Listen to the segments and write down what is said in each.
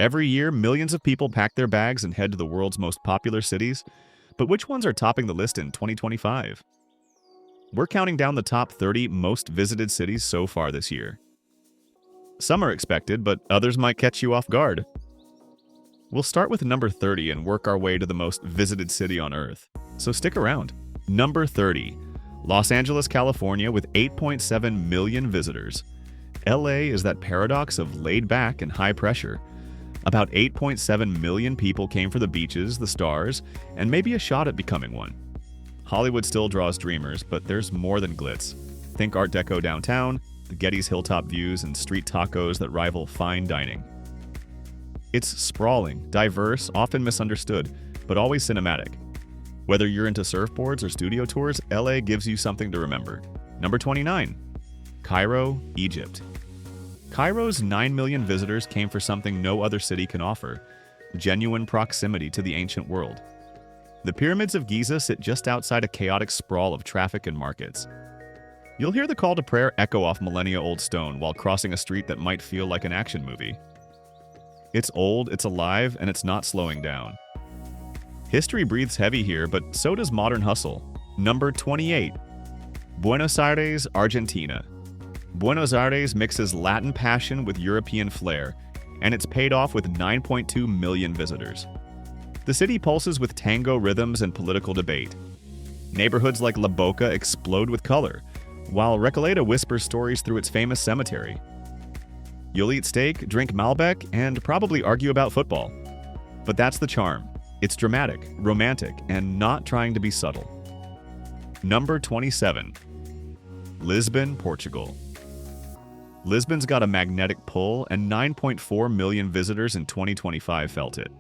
Every year, millions of people pack their bags and head to the world's most popular cities. But which ones are topping the list in 2025? We're counting down the top 30 most visited cities so far this year. Some are expected, but others might catch you off guard. We'll start with number 30 and work our way to the most visited city on Earth. So stick around. Number 30, Los Angeles, California, with 8.7 million visitors. LA is that paradox of laid back and high pressure. About 8.7 million people came for the beaches, the stars, and maybe a shot at becoming one. Hollywood still draws dreamers, but there's more than glitz. Think Art Deco downtown, the Getty's hilltop views, and street tacos that rival fine dining. It's sprawling, diverse, often misunderstood, but always cinematic. Whether you're into surfboards or studio tours, LA gives you something to remember. Number 29, Cairo, Egypt. Cairo's 9 million visitors came for something no other city can offer: genuine proximity to the ancient world. The pyramids of Giza sit just outside a chaotic sprawl of traffic and markets. You'll hear the call to prayer echo off millennia-old stone while crossing a street that might feel like an action movie. It's old, it's alive, and it's not slowing down. History breathes heavy here, but so does modern hustle. Number 28, Buenos Aires, Argentina. Buenos Aires mixes Latin passion with European flair, and it's paid off with 9.2 million visitors. The city pulses with tango rhythms and political debate. Neighborhoods like La Boca explode with color, while Recoleta whispers stories through its famous cemetery. You'll eat steak, drink Malbec, and probably argue about football. But that's the charm. It's dramatic, romantic, and not trying to be subtle. Number 27, Lisbon, Portugal. Lisbon's got a magnetic pull, and 9.4 million visitors in 2025 felt it.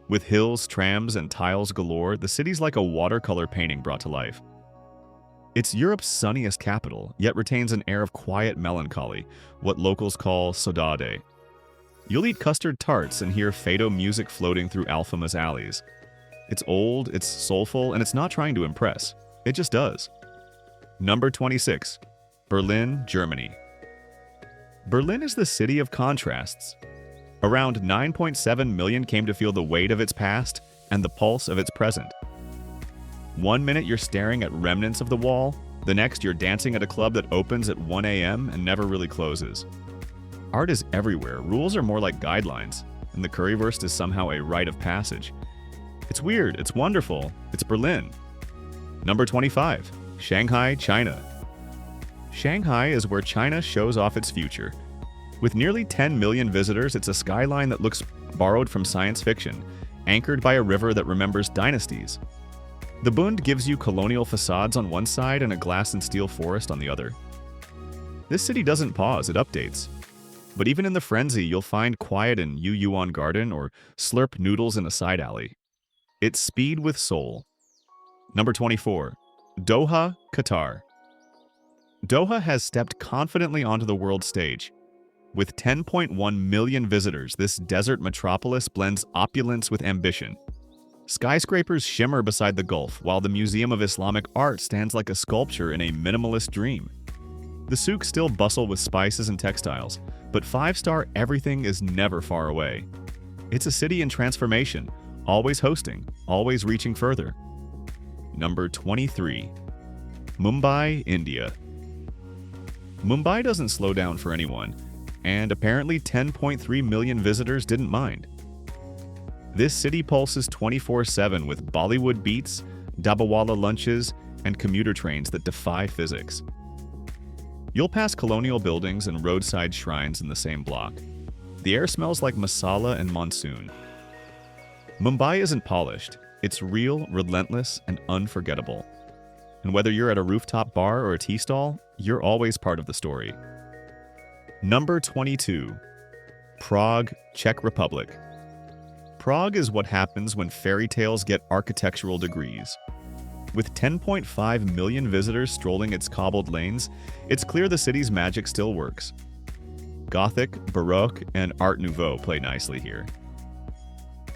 With hills, trams, and tiles galore, the city's like a watercolor painting brought to life. It's Europe's sunniest capital, yet retains an air of quiet melancholy, what locals call saudade. You'll eat custard tarts and hear fado music floating through Alfama's alleys. It's old, it's soulful, and it's not trying to impress. It just does. Number 26, Berlin, Germany. Berlin is the city of contrasts. Around 9.7 million came to feel the weight of its past and the pulse of its present. One minute you're staring at remnants of the wall, the next you're dancing at a club that opens at 1 a.m. and never really closes. Art is everywhere, rules are more like guidelines, and the currywurst is somehow a rite of passage. It's weird, it's wonderful, it's Berlin. Number 25, Shanghai, China. Shanghai is where China shows off its future. With nearly 10 million visitors, it's a skyline that looks borrowed from science fiction, anchored by a river that remembers dynasties. The Bund gives you colonial facades on one side and a glass and steel forest on the other. This city doesn't pause, it updates. But even in the frenzy, you'll find quiet in Yuyuan Garden or slurp noodles in a side alley. It's speed with soul. Number 24, Doha, Qatar. Doha has stepped confidently onto the world stage. With 10.1 million visitors, this desert metropolis blends opulence with ambition. Skyscrapers shimmer beside the Gulf, while the Museum of Islamic Art stands like a sculpture in a minimalist dream. The souks still bustle with spices and textiles, but five-star everything is never far away. It's a city in transformation, always hosting, always reaching further. Number 23, Mumbai, India. Mumbai doesn't slow down for anyone, and apparently 10.3 million visitors didn't mind. This city pulses 24/7 with Bollywood beats, Dabawala lunches, and commuter trains that defy physics. You'll pass colonial buildings and roadside shrines in the same block. The air smells like masala and monsoon. Mumbai isn't polished. It's real, relentless, and unforgettable. And whether you're at a rooftop bar or a tea stall, you're always part of the story. Number 22, Prague, Czech Republic. Prague is what happens when fairy tales get architectural degrees. With 10.5 million visitors strolling its cobbled lanes, it's clear the city's magic still works. Gothic, Baroque, and Art Nouveau play nicely here.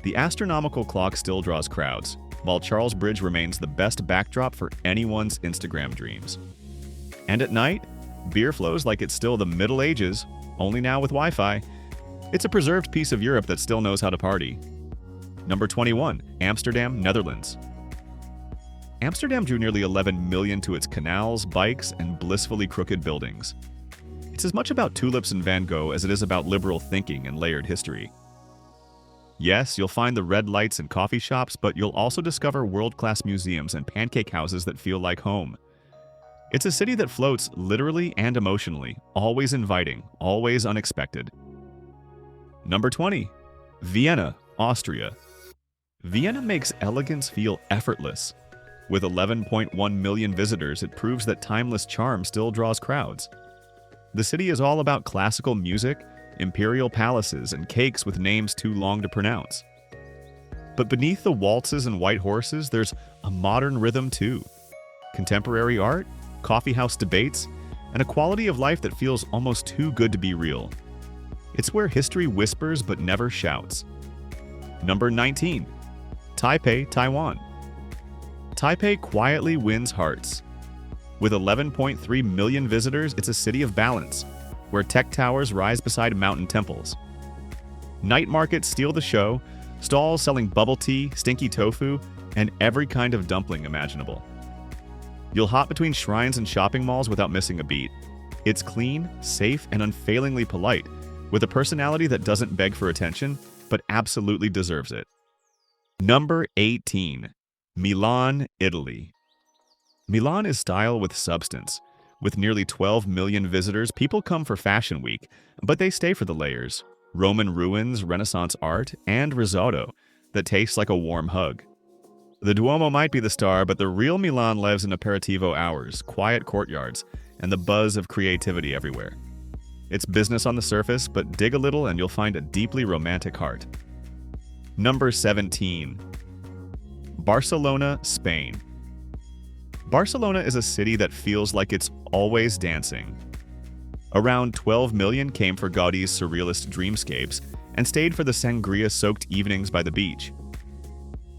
The astronomical clock still draws crowds, while Charles Bridge remains the best backdrop for anyone's Instagram dreams. And at night, beer flows like it's still the Middle Ages, only now with Wi-Fi. It's a preserved piece of Europe that still knows how to party. Number 21, Amsterdam, Netherlands. Amsterdam drew nearly 11 million to its canals, bikes, and blissfully crooked buildings. It's as much about tulips and Van Gogh as it is about liberal thinking and layered history. Yes, you'll find the red lights and coffee shops, but you'll also discover world-class museums and pancake houses that feel like home. It's a city that floats literally and emotionally, always inviting, always unexpected. Number 20, Vienna, Austria. Vienna makes elegance feel effortless. With 11.1 million visitors, it proves that timeless charm still draws crowds. The city is all about classical music, imperial palaces, and cakes with names too long to pronounce. But beneath the waltzes and white horses, there's a modern rhythm too. Contemporary art, coffeehouse debates, and a quality of life that feels almost too good to be real. It's where history whispers but never shouts. Number 19, Taipei, Taiwan. Taipei quietly wins hearts. With 11.3 million visitors, it's a city of balance, where tech towers rise beside mountain temples. Night markets steal the show, stalls selling bubble tea, stinky tofu, and every kind of dumpling imaginable. You'll hop between shrines and shopping malls without missing a beat. It's clean, safe, and unfailingly polite, with a personality that doesn't beg for attention, but absolutely deserves it. Number 18, Milan, Italy. Milan is style with substance. With nearly 12 million visitors, people come for Fashion Week, but they stay for the layers, Roman ruins, Renaissance art, and risotto that tastes like a warm hug. The Duomo might be the star, but the real Milan lives in aperitivo hours, quiet courtyards, and the buzz of creativity everywhere. It's business on the surface, but dig a little and you'll find a deeply romantic heart. Number 17, Barcelona, Spain. Barcelona is a city that feels like it's always dancing. Around 12 million came for Gaudi's surrealist dreamscapes and stayed for the sangria-soaked evenings by the beach.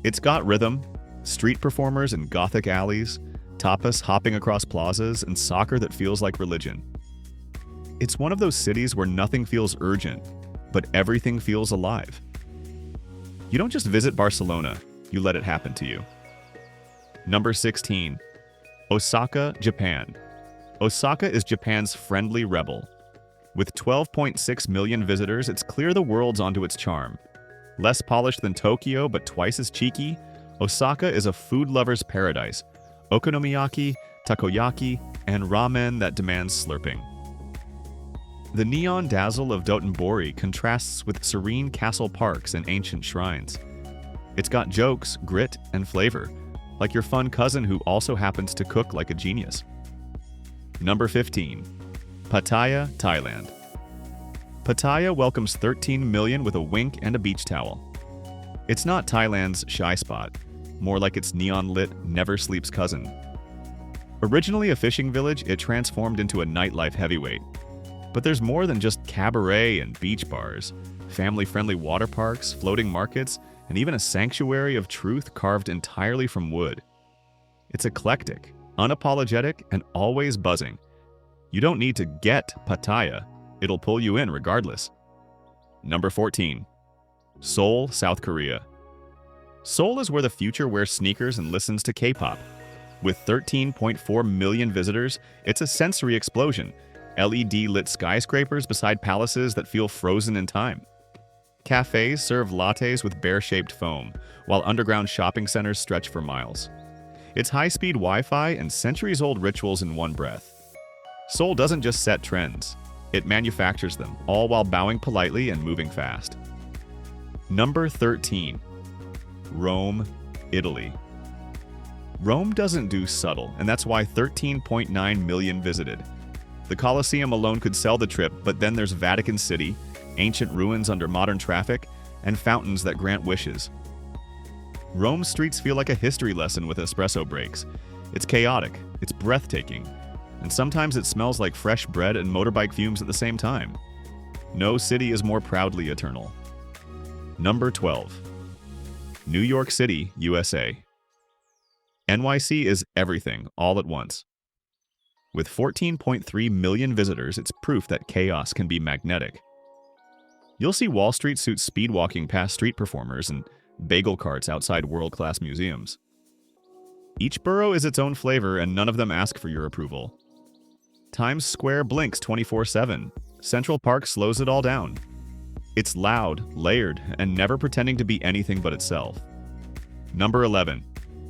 It's got rhythm, street performers in gothic alleys, tapas hopping across plazas, and soccer that feels like religion. It's one of those cities where nothing feels urgent, but everything feels alive. You don't just visit Barcelona, you let it happen to you. Number 16, Osaka, Japan. Osaka is Japan's friendly rebel. With 12.6 million visitors, it's clear the world's onto its charm. Less polished than Tokyo, but twice as cheeky, Osaka is a food lover's paradise. Okonomiyaki, takoyaki, and ramen that demands slurping. The neon dazzle of Dotonbori contrasts with serene castle parks and ancient shrines. It's got jokes, grit, and flavor, like your fun cousin who also happens to cook like a genius. Number 15, Pattaya, Thailand. Pattaya welcomes 13 million with a wink and a beach towel. It's not Thailand's shy spot, more like its neon-lit, never-sleeps cousin. Originally a fishing village, it transformed into a nightlife heavyweight. But there's more than just cabaret and beach bars, family-friendly water parks, floating markets, and even a sanctuary of truth carved entirely from wood. It's eclectic, unapologetic, and always buzzing. You don't need to get Pattaya, it'll pull you in regardless. Number 14, Seoul, South Korea. Seoul is where the future wears sneakers and listens to K-pop. With 13.4 million visitors, it's a sensory explosion. LED-lit skyscrapers beside palaces that feel frozen in time. Cafes serve lattes with bear-shaped foam, while underground shopping centers stretch for miles. It's high-speed Wi-Fi and centuries-old rituals in one breath. Seoul doesn't just set trends, it manufactures them, all while bowing politely and moving fast. Number 13, Rome, Italy. Rome doesn't do subtle, and that's why 13.9 million visited. The Colosseum alone could sell the trip, but then there's Vatican City, ancient ruins under modern traffic, and fountains that grant wishes. Rome's streets feel like a history lesson with espresso breaks. It's chaotic, it's breathtaking, and sometimes it smells like fresh bread and motorbike fumes at the same time. No city is more proudly eternal. Number 12, New York City, USA. NYC is everything, all at once. With 14.3 million visitors, it's proof that chaos can be magnetic. You'll see Wall Street suits speed walking past street performers and bagel carts outside world-class museums. Each borough is its own flavor, and none of them ask for your approval. Times Square blinks 24/7. Central Park slows it all down. It's loud, layered, and never pretending to be anything but itself. Number 11.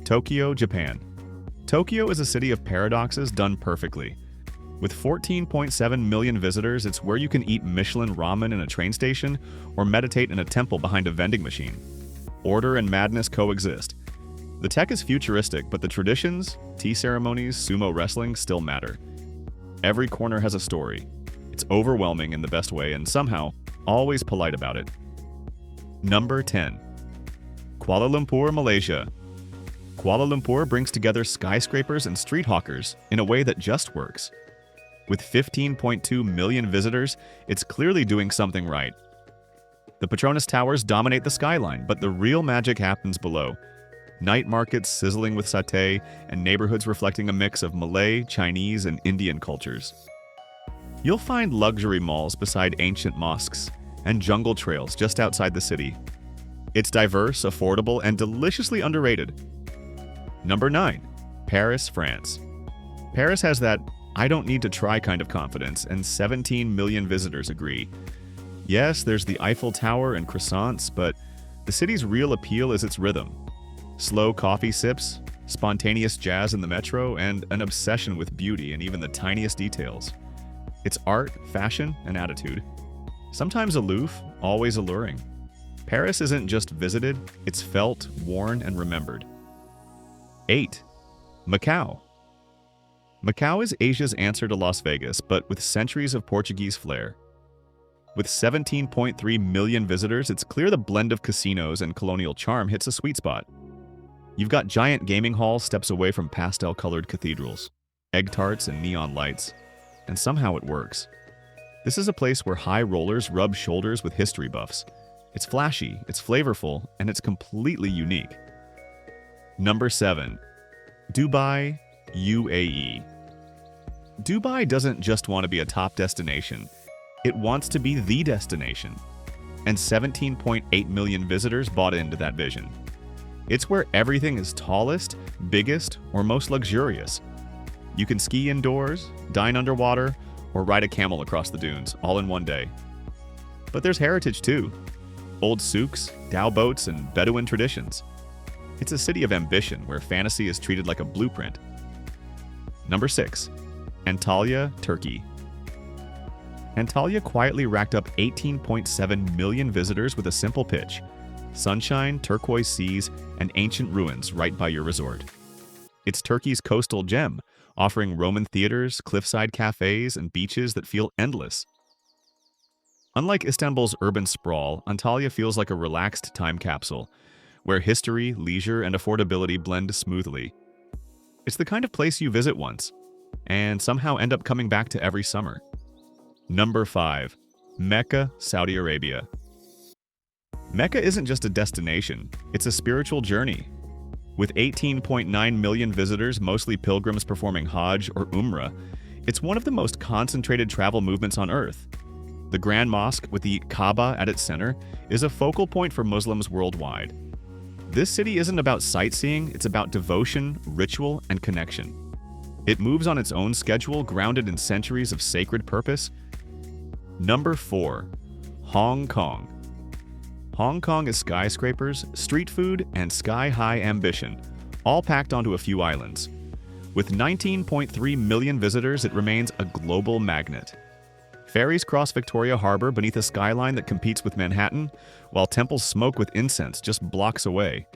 Tokyo, Japan. Tokyo is a city of paradoxes done perfectly. With 14.7 million visitors, it's where you can eat Michelin ramen in a train station or meditate in a temple behind a vending machine. Order and madness coexist. The tech is futuristic, but the traditions, tea ceremonies, sumo wrestling still matter. Every corner has a story. It's overwhelming in the best way and somehow always polite about it. Number 10. Kuala Lumpur, Malaysia. Kuala Lumpur brings together skyscrapers and street hawkers in a way that just works. With 15.2 million visitors, it's clearly doing something right. The Petronas Towers dominate the skyline, but the real magic happens below. Night markets sizzling with satay, and neighborhoods reflecting a mix of Malay, Chinese, and Indian cultures. You'll find luxury malls beside ancient mosques, and jungle trails just outside the city. It's diverse, affordable, and deliciously underrated. Number 9. Paris, France. Paris has that I don't need to try kind of confidence, and 17 million visitors agree. Yes, there's the Eiffel Tower and croissants, but the city's real appeal is its rhythm. Slow coffee sips, spontaneous jazz in the metro, and an obsession with beauty in even the tiniest details. It's art, fashion, and attitude. Sometimes aloof, always alluring. Paris isn't just visited, it's felt, worn, and remembered. 8. Macau. Macau is Asia's answer to Las Vegas, but with centuries of Portuguese flair. With 17.3 million visitors, it's clear the blend of casinos and colonial charm hits a sweet spot. You've got giant gaming halls steps away from pastel-colored cathedrals, egg tarts, and neon lights. And somehow it works. This is a place where high rollers rub shoulders with history buffs. It's flashy, it's flavorful, and it's completely unique. Number 7. Dubai, UAE. Dubai doesn't just want to be a top destination. It wants to be the destination. And 17.8 million visitors bought into that vision. It's where everything is tallest, biggest, or most luxurious. You can ski indoors, dine underwater, or ride a camel across the dunes, all in one day. But there's heritage too. Old souks, dhow boats, and Bedouin traditions. It's a city of ambition where fantasy is treated like a blueprint. Number 6. Antalya, Turkey. Antalya quietly racked up 18.7 million visitors with a simple pitch. Sunshine, turquoise seas, and ancient ruins right by your resort. It's Turkey's coastal gem, offering Roman theaters, cliffside cafes, and beaches that feel endless. Unlike Istanbul's urban sprawl, Antalya feels like a relaxed time capsule, where history, leisure, and affordability blend smoothly. It's the kind of place you visit once, and somehow end up coming back to every summer. Number 5. Mecca, Saudi Arabia. Mecca isn't just a destination, it's a spiritual journey. With 18.9 million visitors, mostly pilgrims performing Hajj or Umrah, it's one of the most concentrated travel movements on Earth. The Grand Mosque, with the Kaaba at its center, is a focal point for Muslims worldwide. This city isn't about sightseeing, it's about devotion, ritual, and connection. It moves on its own schedule, grounded in centuries of sacred purpose. Number 4. Hong Kong. Hong Kong is skyscrapers, street food, and sky-high ambition, all packed onto a few islands. With 19.3 million visitors, it remains a global magnet. Ferries cross Victoria Harbor beneath a skyline that competes with Manhattan, while temples smoke with incense just blocks away.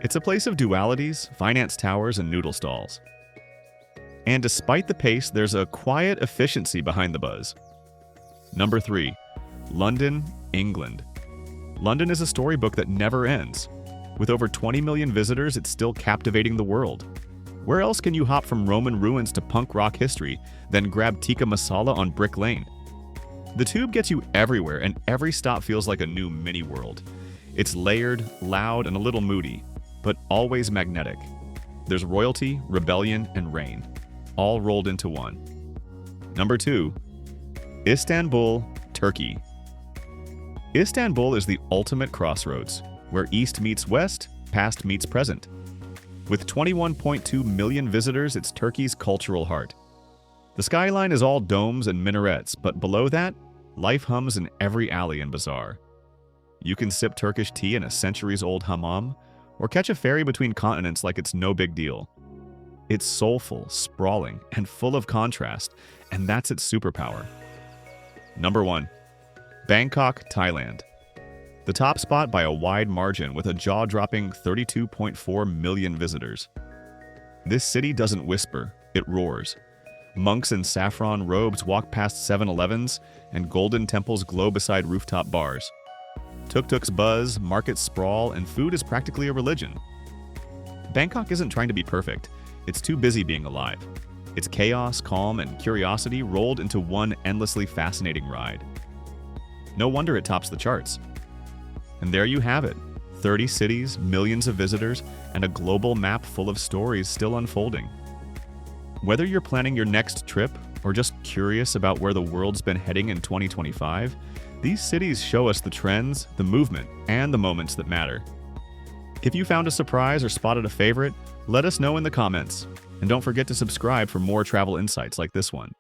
It's a place of dualities, finance towers, and noodle stalls. And despite the pace, there's a quiet efficiency behind the buzz. Number 3. London, England. London is a storybook that never ends. With over 20 million visitors, it's still captivating the world. Where else can you hop from Roman ruins to punk rock history, then grab tikka masala on Brick Lane? The tube gets you everywhere, and every stop feels like a new mini-world. It's layered, loud, and a little moody, but always magnetic. There's royalty, rebellion, and reign, all rolled into one. Number 2. Istanbul, Turkey. Istanbul is the ultimate crossroads, where east meets west, past meets present. With 21.2 million visitors, it's Turkey's cultural heart. The skyline is all domes and minarets, but below that, life hums in every alley and bazaar. You can sip Turkish tea in a centuries-old hammam, or catch a ferry between continents like it's no big deal. It's soulful, sprawling, and full of contrast, and that's its superpower. Number 1. Bangkok, Thailand. The top spot by a wide margin with a jaw-dropping 32.4 million visitors. This city doesn't whisper, it roars. Monks in saffron robes walk past 7-Elevens, and golden temples glow beside rooftop bars. Tuk-tuks buzz, markets sprawl, and food is practically a religion. Bangkok isn't trying to be perfect. It's too busy being alive. It's chaos, calm, and curiosity rolled into one endlessly fascinating ride. No wonder it tops the charts. And there you have it. 30 cities, millions of visitors, and a global map full of stories still unfolding. Whether you're planning your next trip or just curious about where the world's been heading in 2025, these cities show us the trends, the movement, and the moments that matter. If you found a surprise or spotted a favorite, let us know in the comments. And don't forget to subscribe for more travel insights like this one.